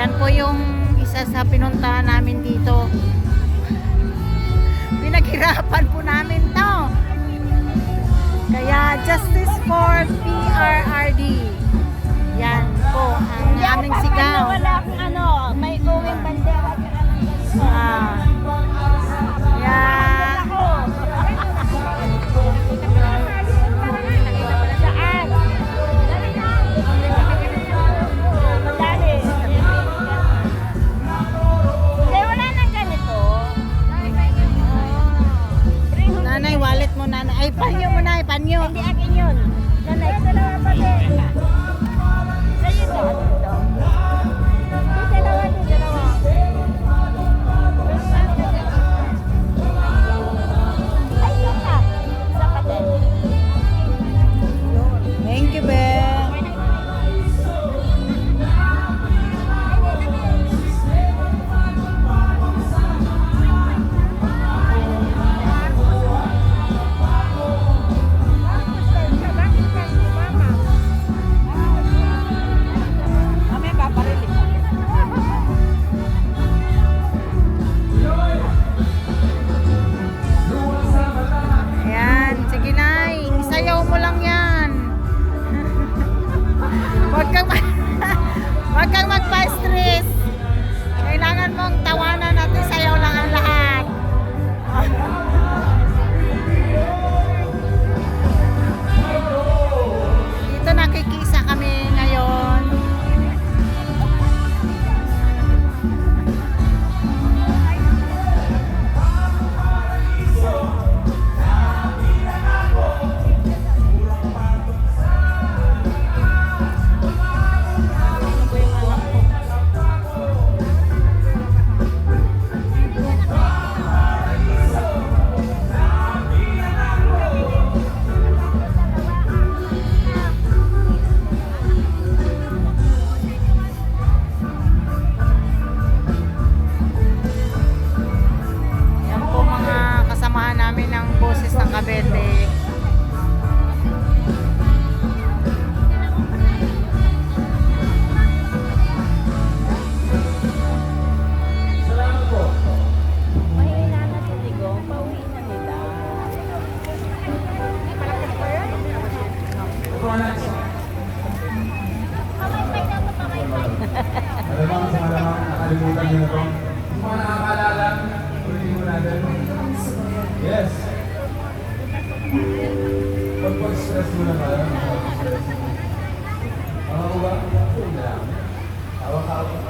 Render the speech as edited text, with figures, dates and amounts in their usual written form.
Yan po yung isa sa pinuntahan namin dito. Pinaghirapan po namin to. Kaya Justice for PRRD. Yan po ang aming sigaw. Wala akong ano, may uwing bandera. Yeah. Saan? Madali. Kaya wala nang ganito. Nanay, wallet mo nanay. Ay, panyo mo na, panyo. Hindi akin yun. Nanay, dalawa pa din. Sa'yo to. Di dalawa, di dalawa. Ay, yun ka. Isa pa din. Thank you, be. Ayan, sige nay. Isayaw mo lang yan. Huwag kang huwag kang magpa-stress. Kailangan mong tawanan at isayaw lang ang lahat. Dito nakikisa kami ngayon. Yan po mga kasamahan namin ng Boses ng Cavite. Mahina na si Digong. Pauwi na nila. Pamaypay na ito, pamaypay. Malamang sa malamang nakalimutan nyo na ito. Yung mga nakakaalala, ulitin mo natin. Yes. Pag-stress mo na pala. Ako ba? Huwag na lang. Hawak-hawak.